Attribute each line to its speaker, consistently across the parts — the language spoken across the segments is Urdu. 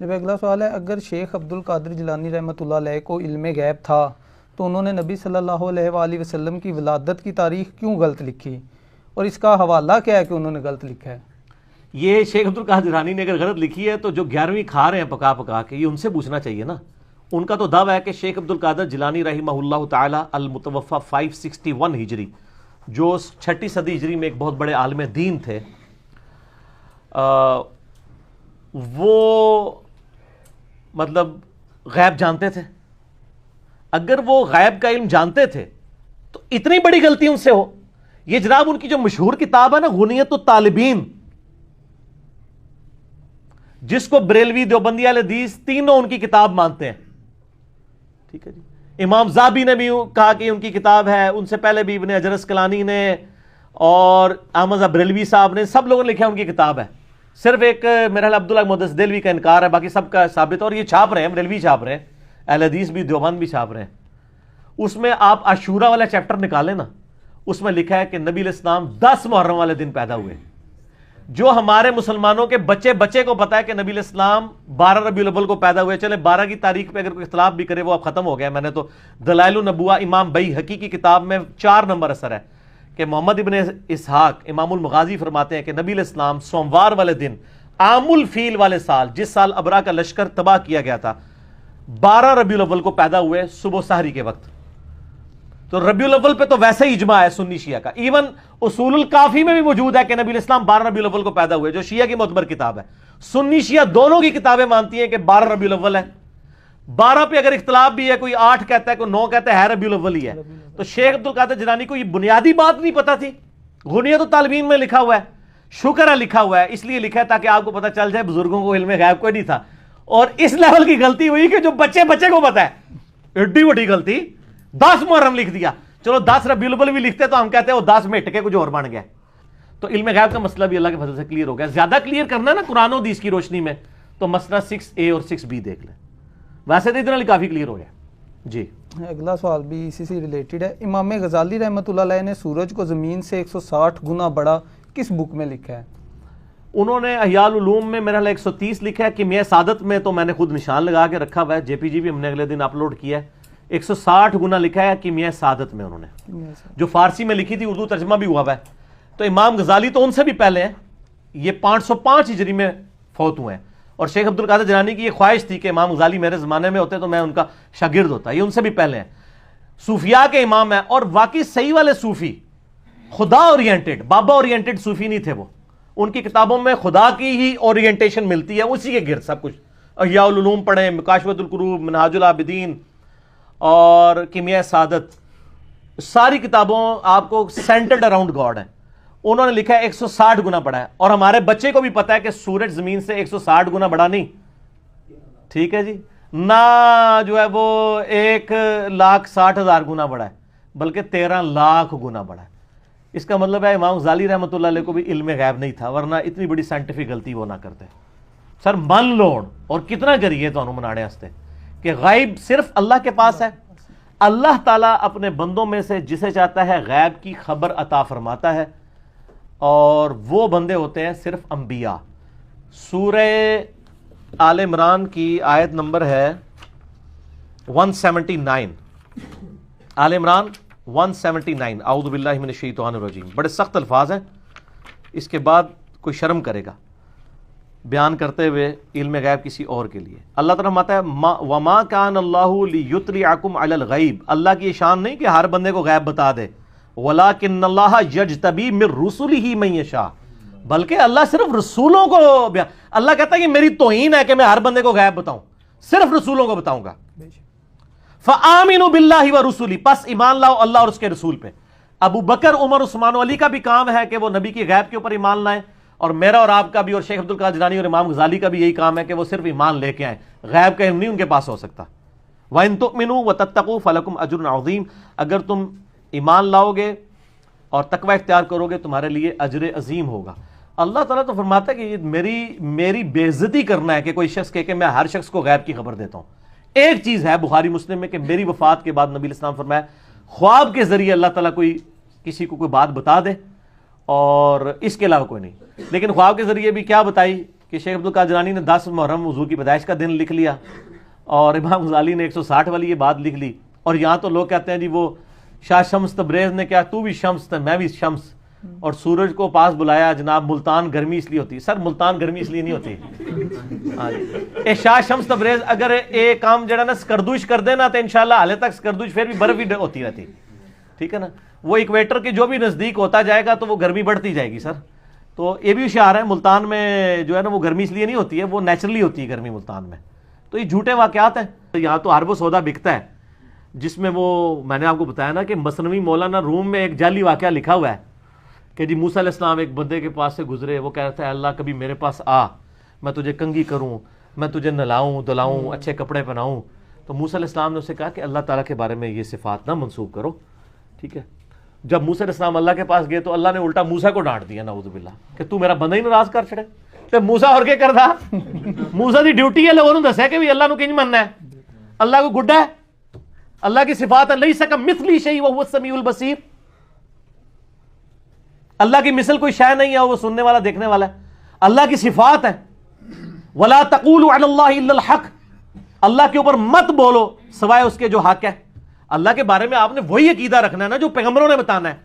Speaker 1: جب اگلا سوال ہے، اگر شیخ عبد القادر جیلانی رحمۃ اللہ علیہ کو علم غیب تھا تو انہوں نے نبی صلی اللہ علیہ وآلہ وسلم کی ولادت کی تاریخ کیوں غلط لکھی، اور اس کا حوالہ کیا ہے کہ انہوں نے غلط لکھا ہے؟
Speaker 2: یہ شیخ عبد القادر جیلانی نے اگر غلط لکھی ہے تو جو 11ویں کھا رہے ہیں پکا پکا کے، یہ ان سے پوچھنا چاہیے نا۔ ان کا تو دعویٰ ہے کہ شیخ عبد القادر جیلانی رحمہ اللہ تعالی المتوفی 561 ہجری، جو 6 صدی ہجری میں ایک بہت بڑے عالم دین تھے، وہ مطلب غیب جانتے تھے۔ اگر وہ غیب کا علم جانتے تھے تو اتنی بڑی غلطی ان سے ہو؟ یہ جناب ان کی جو مشہور کتاب ہے نا، غنیت الطالبین، جس کو بریلوی، دیوبندی، اہل حدیث تینوں ان کی کتاب مانتے ہیں، ٹھیک ہے جی۔ امام زابی نے بھی کہا کہ ان کی کتاب ہے، ان سے پہلے بھی ابن حجر اسقلانی نے اور احمد بریلوی صاحب نے، سب لوگوں نے لکھا ہے ان کی کتاب ہے۔ صرف ایک میرا خیال عبداللہ محدث دہلوی کا انکار ہے، باقی سب کا ثابت ہے، اور یہ چھاپ رہے ہیں، بریلوی چھاپ رہے ہیں، اہل حدیث بھی، دیوبند بھی چھاپ رہے ہیں۔ اس میں آپ عاشورہ والا چیپٹر نکالیں نا، اس میں لکھا ہے کہ نبی علیہ السلام 10 محرم والے دن پیدا ہوئے۔ جو ہمارے مسلمانوں کے بچے بچے کو پتا ہے کہ نبی علیہ السلام 12 ربیع الاول کو پیدا ہوئے، چلے 12 کی تاریخ پہ اگر کوئی اختلاف بھی کرے وہ اب ختم ہو گیا۔ میں نے تو دلائل النبوہ امام بیہقی کی کتاب میں 4 نمبر اثر ہے کہ محمد ابن اسحاق امام المغازی فرماتے ہیں کہ نبی علیہ السلام سوموار والے دن عام الفیل والے سال، جس سال ابرا کا لشکر تباہ کیا گیا تھا، 12 ربیع الاول کو پیدا ہوئے صبح سحری کے وقت۔ تو ربیع الاول پہ تو ویسے ہی اجماع ہے سنی شیعہ کا، ایون اصول الکافی میں بھی موجود ہے کہ نبی علیہ السلام 12 ربیع الاول کو پیدا ہوئے، جو شیعہ کی معتبر کتاب ہے۔ سنی شیعہ دونوں کی کتابیں مانتی ہیں کہ 12 ربیع الاول ہے۔ 12 پہ اگر اختلاف بھی ہے، کوئی 8 کہتا ہے، کوئی 9 کہتا ہے ربیع الاول ہی ہے۔ تو شیخ عبد القادر جیلانی کو یہ بنیادی بات نہیں پتا تھی؟ غنیت الطالبین میں لکھا ہوا ہے، شکر ہے لکھا ہوا ہے، اس لیے لکھا ہے تاکہ آپ کو پتہ چل جائے بزرگوں کو علم غیب کوئی نہیں تھا۔ اور اس لیول کی غلطی ہوئی کہ جو بچے بچے کو پتا ہے، ایڈی بڑی غلطی، 10 محرم لکھ دیا۔ چلو 10 ربیع الاول بھی لکھتے تو ہم کہتے ہیں وہ 10 میں ٹکے کچھ اور بن گیا۔ تو علم غیب کا مسئلہ بھی اللہ کے فضل سے کلیئر ہو گیا۔ زیادہ کلیئر کرنا ہے نا قرآن و حدیث کی روشنی میں تو مسئلہ 6A اور 6B دیکھ لیں، ویسے تو اتنا کافی کلیئر ہو گیا جی۔
Speaker 1: اگلا سوال بھی اسی سے ریلیٹڈ ہے۔ امام غزالی رحمۃ اللہ علیہ نے سورج کو زمین سے 160 گنا بڑا کس بک میں لکھا ہے؟
Speaker 2: انہوں نے احیاء العلوم میں میرا 130 لکھا ہے، کیمیاء سعادت میں تو میں نے خود نشان لگا کے رکھا ہوا ہے، JPG بھی ہم نے اگلے دن اپلوڈ کیا ہے۔ 160 گنا لکھا ہے کیمیاء سعادت میں انہوں نے، جو فارسی میں لکھی تھی، اردو ترجمہ بھی ہوا ہے۔ تو امام غزالی تو ان سے بھی پہلے ہیں، یہ 505 ہجری میں فوت ہوئے ہیں، اور شیخ عبد القادر جیلانی کی یہ خواہش تھی کہ امام غزالی میرے زمانے میں ہوتے تو میں ان کا شاگرد ہوتا، یہ ان سے بھی پہلے ہیں، صوفیاء کے امام ہیں۔ اور واقعی صحیح والے صوفی، خدا اورینٹڈ، بابا اورینٹڈ صوفی نہیں تھے وہ، ان کی کتابوں میں خدا کی ہی اورینٹیشن ملتی ہے، اسی کے گرد سب کچھ۔ احیاء العلوم پڑھیں، مکاشفۃ القروب، منہاج العابدین اور کیمیاء سعادت، ساری کتابوں آپ کو سینٹرڈ اراؤنڈ گاڈ ہیں۔ انہوں نے لکھا ہے 160 گنا بڑا ہے، اور ہمارے بچے کو بھی پتا ہے کہ سورج زمین سے 160 گنا بڑا نہیں، ٹھیک ہے جی، نہ جو ہے وہ 1,60,000 گنا بڑا ہے، بلکہ 13 لاکھ گنا بڑا ہے۔ اس کا مطلب ہے امام غزالی رحمۃ اللہ علیہ کو بھی علم غیب نہیں تھا، ورنہ اتنی بڑی سائنٹیفک غلطی وہ نہ کرتے۔ سر من لوڑ اور کتنا کریے تو منانے ہستے کہ غیب صرف اللہ کے پاس ہے۔ اللہ تعالیٰ اپنے بندوں میں سے جسے چاہتا ہے غیب کی خبر عطا فرماتا ہے، اور وہ بندے ہوتے ہیں صرف انبیاء۔ سورہ آل عمران کی آیت نمبر ہے 179، آل عمران 179، اعوذ باللہ من الشیطان الرجیم۔ بڑے سخت الفاظ ہیں، اس کے بعد کوئی شرم کرے گا بیان کرتے ہوئے علم غیب کسی اور کے لیے۔ اللہ تعالیٰ فرماتا ہے وَمَا كَانَ اللَّهُ لِيُطْلِعَكُمْ عَلَى الْغَيْبِ، اللہ کی یہ شان نہیں کہ ہر بندے کو غیب بتا دے، وَلَٰكِنَّ اللَّهَ يَجْتَبِي مِن رُّسُلِهِ مَن يَشَاءُ، بلکہ اللہ صرف رسولوں کو اللہ کہتا ہے کہ میری توہین ہے کہ میں ہر بندے کو غیب بتاؤں، صرف رسولوں کو بتاؤں گا۔ فَآمِنُوا بِاللَّهِ وَرُسُلِهِ، پس ایمان لاؤ اللہ اور اس کے رسول پہ۔ ابو بکر، عمر، عثمان و علی کا بھی کام ہے کہ وہ نبی کی غیب کے اوپر ایمان لائیں، اور میرا اور آپ کا بھی، اور شیخ عبد القادر جیلانی اور امام غزالی کا بھی یہی کام ہے کہ وہ صرف ایمان لے کے آئیں، غیب کا علم نہیں ان کے پاس ہو سکتا۔ وَإِن تُؤْمِنُوا وَتَتَّقُوا فَلَكُمْ أَجْرٌ عَظِيمٌ، اگر تم ایمان لاؤ گے اور تقوی اختیار کرو گے تمہارے لیے اجر عظیم ہوگا۔ اللہ تعالیٰ تو فرماتا ہے کہ یہ میری بے عزتی کرنا ہے کہ کوئی شخص کہے کہ میں ہر شخص کو غیب کی خبر دیتا ہوں۔ ایک چیز ہے بخاری مسلم میں کہ میری وفات کے بعد نبی علیہ السلام فرمایا خواب کے ذریعے اللہ تعالیٰ کسی کو کوئی بات بتا دے، اور اس کے علاوہ کوئی نہیں۔ لیکن خواب کے ذریعے بھی کیا بتائی کہ شیخ عبد القادر جیلانی نے 10 محرم حضور کی پیدائش کا دن لکھ لیا اور امام غزالی نے 160 والی یہ بات لکھ لی، اور یہاں تو لوگ کہتے ہیں جی وہ شاہ شمس تبریز نے کیا تو بھی شمس تھا میں بھی شمس، اور سورج کو پاس بلایا جناب ملتان گرمی اس لیے ہوتی ہے۔ سر ملتان گرمی اس لیے نہیں ہوتی، ہاں جی اے شاہ شمس تبریز اگر ایک کام جڑا نا سکردوش کر دے نا تو انشاءاللہ حالے تک سکردوش پھر بھی برف ہی ہوتی رہتی، ٹھیک ہے نا، وہ ایکویٹر کے جو بھی نزدیک ہوتا جائے گا تو وہ گرمی بڑھتی جائے گی۔ سر تو یہ بھی اشعار ہے، ملتان میں جو ہے نا وہ گرمی اس لیے نہیں ہوتی ہے، وہ نیچرلی ہوتی ہے گرمی ملتان میں۔ تو یہ جھوٹے واقعات ہیں۔ یہاں تو حرب و سودا بکتا ہے جس میں وہ میں نے آپ کو بتایا نا کہ مثنوی مولانا روم میں ایک جعلی واقعہ لکھا ہوا ہے کہ جی موسیٰ علیہ السلام ایک بندے کے پاس سے گزرے، وہ کہتا ہے اللہ کبھی میرے پاس آ، میں تجھے کنگھی کروں، میں تجھے نہلاؤں دلاؤں، اچھے کپڑے پہناؤں۔ تو موسیٰ علیہ السلام نے اسے کہا کہ اللہ تعالیٰ کے بارے میں یہ صفات نہ منسوب کرو، ٹھیک ہے۔ جب موسیٰ علیہ السلام اللہ کے پاس گئے تو اللہ نے الٹا موسیٰ کو ڈانٹ دیا نعوذ باللہ کہ تو میرا بندہ ہی ناراض کر چھڑے۔ تو موسیٰ اور کیا کردا، موسیٰ دی ڈیوٹی ہے لوگوں نے دسیا کہ بھی اللہ نو کنج مننا ہے، اللہ کو گڈا ہے، اللہ کی صفات ہے لیس کمثلہ شیء وہو السمیع البصیر، اللہ کی مثل کوئی شے نہیں ہے، وہ سننے والا دیکھنے والا ہے، اللہ کی صفات ہے۔ ولا تقولوا علی اللہ الا الحق، اللہ کے اوپر مت بولو سوائے اس کے جو حق ہے۔ اللہ کے بارے میں آپ نے وہی عقیدہ رکھنا ہے نا جو پیغمبروں نے بتانا ہے۔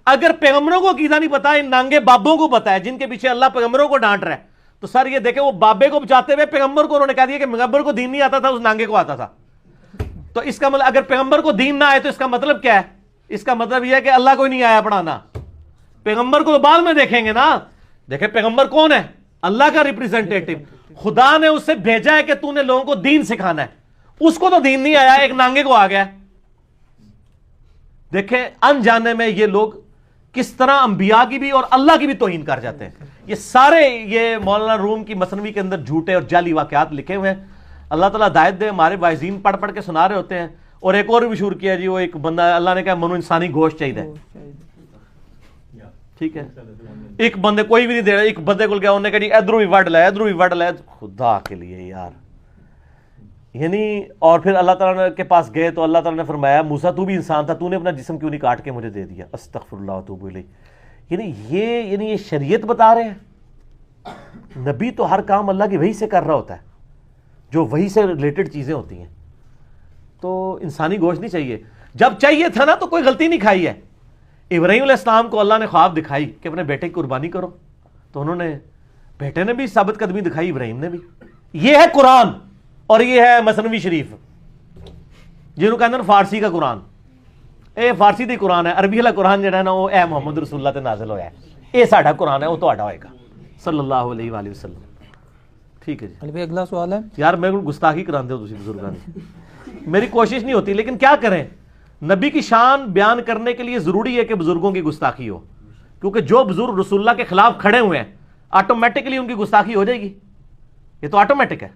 Speaker 2: اگر پیغمبروں کو عقیدہ نہیں پتا، ان نانگے بابوں کو پتا ہے جن کے پیچھے اللہ پیغمبروں کو ڈانٹ رہا ہے، تو سر یہ دیکھیں وہ بابے کو بچاتے ہوئے پیغمبر کو انہوں نے کہہ دیا کہ پیغمبر کو دین نہیں آتا تھا، اس نانگے کو آتا تھا۔ تو اس کا مطلب اگر پیغمبر کو دین نہ آئے تو اس کا مطلب کیا ہے؟ اس کا مطلب یہ ہے کہ اللہ کو ہی نہیں آیا پڑھانا۔ پیغمبر کو تو بعد میں دیکھیں گے نا، دیکھیں پیغمبر کون ہے؟ اللہ کا ریپریزنٹیٹو، خدا نے اس سے بھیجا ہے کہ تو نے لوگوں کو دین سکھانا ہے، اس کو تو دین نہیں آیا، ایک نانگے کو آ گیا۔ دیکھیں انجانے میں یہ لوگ کس طرح انبیاء کی بھی اور اللہ کی بھی توہین کر جاتے ہیں۔ یہ سارے یہ مولانا روم کی مثنوی کے اندر جھوٹے اور جعلی واقعات لکھے ہوئے ہیں۔ اللہ تعالیٰ ہدایت دے، ہمارے واعظین پڑھ پڑھ کے سنا رہے ہوتے ہیں۔ اور ایک اور بھی مشہور کیا جی، وہ ایک بندہ اللہ نے کہا منو انسانی گوشت چاہیے، ٹھیک ہے، ایک بندے کوئی بھی نہیں دے رہا، ایک بندے کو گیا انہوں نے کہا جی ادھروں بھی وڈ لے، ادھروں بھی وڈ لے، خدا کے لیے یار، یعنی اور پھر اللہ تعالیٰ کے پاس گئے تو اللہ تعالیٰ نے فرمایا موسیٰ تو بھی انسان تھا، تو نے اپنا جسم کیوں نہیں کاٹ کے مجھے دے دیا؟ استغفر اللہ واتوب الیہ۔ یعنی یہ شریعت بتا رہے ہیں۔ نبی تو ہر کام اللہ کی وحی سے کر رہا ہوتا ہے، جو وحی سے ریلیٹڈ چیزیں ہوتی ہیں۔ تو انسانی گوشت نہیں چاہیے، جب چاہیے تھا نا تو کوئی غلطی نہیں کھائی ہے۔ ابراہیم علیہ السلام کو اللہ نے خواب دکھائی کہ اپنے بیٹے کی قربانی کرو، تو انہوں نے، بیٹے نے بھی ثابت قدمی دکھائی، ابراہیم نے بھی۔ یہ ہے قرآن اور یہ ہے مثنوی شریف، جنہوں کہتے ہیں فارسی کا قرآن۔ اے فارسی دی قرآن ہے، عربی والا قرآن جڑا ہے نا وہ اے محمد رسول اللہ تے نازل ہویا ہے، اے ساڈا قرآن ہے، وہ تہاڈا ہوئے گا صلی اللہ علیہ وآلہ وسلم، ٹھیک ہے جی۔
Speaker 1: علی بھائی اگلا سوال ہے۔
Speaker 2: یار میرے کو گستاخی کراندے ہو تسی بزرگاں نے، میری کوشش نہیں ہوتی لیکن کیا کریں، نبی کی شان بیان کرنے کے لیے ضروری ہے کہ بزرگوں کی گستاخی ہو، کیونکہ جو بزرگ رسول اللہ کے خلاف کھڑے ہوئے ہیں آٹومیٹکلی ان کی گستاخی ہو جائے گی، یہ تو آٹومیٹک ہے۔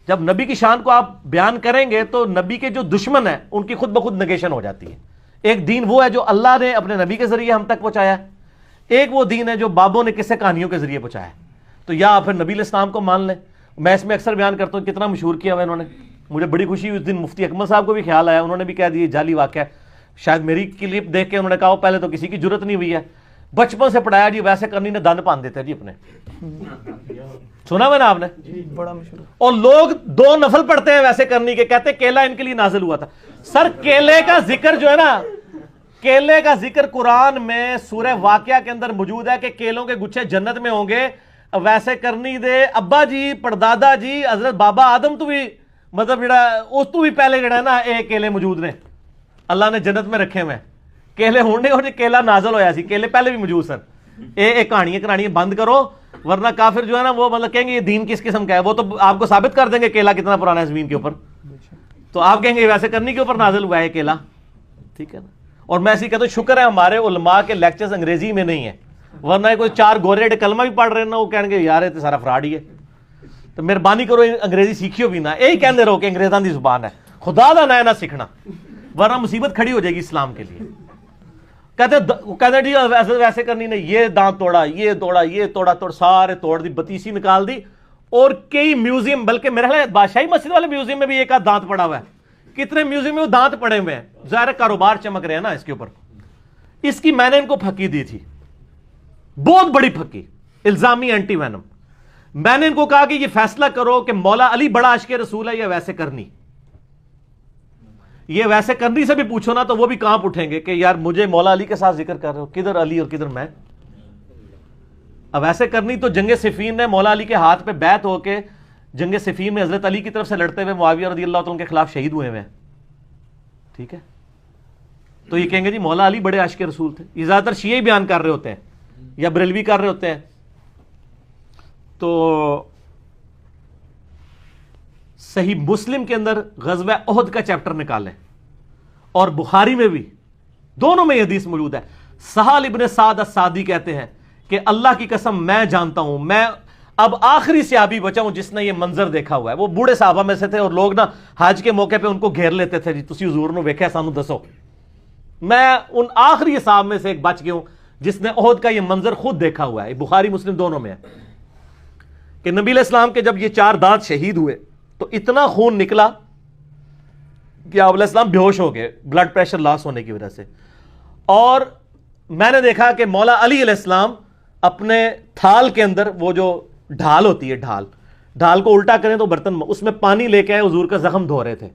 Speaker 2: جب نبی کی شان کو آپ بیان کریں گے تو نبی کے جو دشمن ہیں ان کی خود بخود نگیشن ہو جاتی ہے۔ ایک دین وہ ہے جو اللہ نے اپنے نبی کے ذریعے ہم تک پہنچایا ہے، ایک وہ دین ہے جو بابوں نے قصے کہانیوں کے ذریعے پہنچایا ہے۔ تو یا آپ پھر نبی علیہ السلام کو مان لیں۔ میں اس میں اکثر بیان کرتا ہوں کتنا مشہور کیا ہوا انہوں نے، مجھے بڑی خوشی ہوئی اس دن مفتی اکمل صاحب کو بھی خیال آیا، انہوں نے بھی کہہ دیا جعلی واقعہ ہے، شاید میری کلپ دیکھ کے انہوں نے کہا وہ پہلے تو کسی کی جرت نہیں ہوئی ہے، بچپن سے پڑھایا جی ویسے کرنی نے دند پان دیتے جی اپنے، سنا میں نا آپ نے،
Speaker 1: بڑا مشہور۔
Speaker 2: اور لوگ 2 نفل پڑھتے ہیں ویسے کرنی کے، کہتے ہیں کیلا ان کے لیے نازل ہوا تھا۔ سر کیلے کا ذکر جو ہے نا، کیلے کا ذکر قرآن میں سورہ واقعہ کے اندر موجود ہے کہ کیلوں کے گچھے جنت میں ہوں گے، ویسے کرنی دے ابا جی پردادا جی حضرت بابا آدم تو بھی مطلب جڑا اس تو بھی پہلے جڑا ہے نا اے کیلے موجود نے، اللہ نے جنت میں رکھے ہوئے کیلے ہونے، اور کیلا نازل ہویا سی، کیلے پہلے بھی موجود سن۔ اے کہانیاں بند کرو، ورنہ کافر جو ہے نا وہ مطلب کہیں گے یہ دین کس قسم کا ہے، وہ تو آپ کو ثابت کر دیں گے کیلا کتنا پرانا ہے زمین کے اوپر، تو آپ کہیں گے ویسے کرنی کے اوپر نازل ہوا ہے کیلا، ٹھیک ہے نا۔ اور میں ایسی کہتا ہوں شکر ہے ہمارے علماء کے لیکچرز انگریزی میں نہیں ہے، ورنہ کوئی 4 گورے کلمہ بھی پڑھ رہے ہیں نا وہ کہیں گے یار یہ تو سارا فراڈ ہی ہے۔ تو مہربانی کرو انگریزی سیکھیو بھی نہ، یہی کہندے رہو کہ انگریزاں دی زبان ہے، خدا دا نہ سیکھنا ورنہ مصیبت کھڑی ہو جائے گی اسلام کے لیے۔ کہتے جی ویسے کرنی نے یہ دانت توڑا، یہ توڑا، یہ توڑا، سارے توڑ دی، بتیسی نکال دی، اور کئی میوزیم، بلکہ میرے خیال بادشاہی مسجد والے میوزیم میں بھی ایک آدھ دانت پڑا ہوا ہے، کتنے میوزیم میں وہ دانت پڑے ہوئے ہیں، ظاہر کاروبار چمک رہے ہیں نا اس کے اوپر۔ اس کی میں نے ان کو پھکی دی تھی، بہت بڑی پھکی، الزامی اینٹی وینم۔ میں نے ان کو کہا کہ یہ فیصلہ کرو کہ مولا علی بڑا عاشق رسول ہے یا ویسے کرنی. یہ ویسے کرنی سے بھی پوچھو نا تو وہ بھی کانپ اٹھیں گے کہ یار مجھے مولا علی کے ساتھ ذکر کر رہے ہو, کدھر علی اور کدھر میں. اب ویسے کرنی تو جنگ صفین نے مولا علی کے ہاتھ پہ بیعت ہو کے جنگ صفین میں حضرت علی کی طرف سے لڑتے ہوئے معاویہ رضی اللہ عنہ کے خلاف شہید ہوئے ہیں. ٹھیک ہے, تو یہ کہیں گے جی مولا علی بڑے عاشق رسول تھے. یہ زیادہ تر شیعہ بیان کر رہے ہوتے ہیں یا بریلوی کر رہے ہوتے ہیں. تو صحیح مسلم کے اندر غزوہ احد کا چیپٹر نکالیں اور بخاری میں بھی, دونوں میں یہ حدیث موجود ہے. سہل ابن سعد السعدی کہتے ہیں کہ اللہ کی قسم میں جانتا ہوں, میں اب آخری صحابی بچا ہوں جس نے یہ منظر دیکھا ہوا ہے. وہ بوڑھے صحابہ میں سے تھے اور لوگ نا حج کے موقع پہ ان کو گھیر لیتے تھے, جی تسی حضور نو ویکھیا سانو دسو. میں ان آخری صحاب میں سے ایک بچ گیا ہوں جس نے احد کا یہ منظر خود دیکھا ہوا ہے. بخاری مسلم دونوں میں ہے کہ نبی علیہ السلام کے جب یہ 4 دانت شہید ہوئے تو اتنا خون نکلا کہ آپ علیہ السلام بے ہوش ہو گئے بلڈ پریشر لاس ہونے کی وجہ سے. اور میں نے دیکھا کہ مولا علی علیہ السلام اپنے تھال کے اندر, وہ جو ڈھال ہوتی ہے, ڈھال کو الٹا کریں تو برتن, اس میں پانی لے کے آئے, حضور کا زخم دھو رہے تھے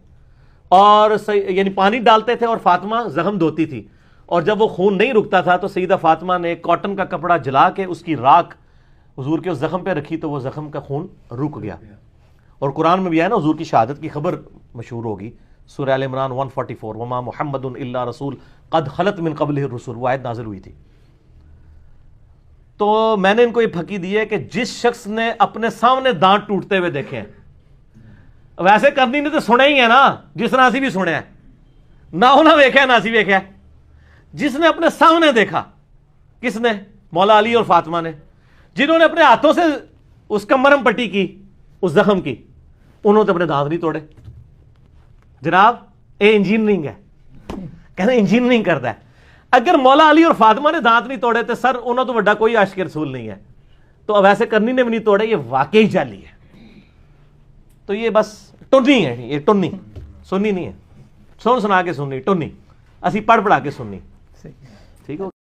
Speaker 2: اور یعنی پانی ڈالتے تھے اور فاطمہ زخم دھوتی تھی. اور جب وہ خون نہیں رکتا تھا تو سیدہ فاطمہ نے کاٹن کا کپڑا جلا کے اس کی راکھ حضور کے اس زخم پہ رکھی تو وہ زخم کا خون رک گیا. اور قرآن میں بھی ہے نا حضور کی شہادت کی خبر مشہور ہوگی, سورہ ال عمران 144, وما محمد الا رسول قد خلت من قبلہ الرسل, وہ آیت نازل ہوئی تھی. تو میں نے ان کو یہ پھکی دی ہے کہ جس شخص نے اپنے سامنے دانت ٹوٹتے ہوئے دیکھے ہیں, ویسے کرنی نے تو سنے ہی ہے نا, جس طرح اسی بھی سنے ہیں, نہ انہیں ویکھا نہ اسی ویکھا. جس نے اپنے سامنے دیکھا, کس نے؟ مولا علی اور فاطمہ نے, جنہوں نے اپنے ہاتھوں سے اس کا مرہم پٹی کی, اس زخم کی, انہوں نے اپنے دانت نہیں توڑے. جناب اے انجینئرنگ ہے, کہنا انجینئرنگ کرتا ہے. اگر مولا علی اور فاطمہ نے دانت نہیں توڑے تو سر انہوں تو بڑا کوئی عاشق رسول نہیں ہے. تو اب ایسے کرنی نے بھی نہیں توڑے, یہ واقعی جعلی ہے. تو یہ بس ٹنی ہے, یہ ٹنی سنی نہیں ہے, سن سنا کے سننی, ٹنی اسی پڑھ پڑھا کے سننی.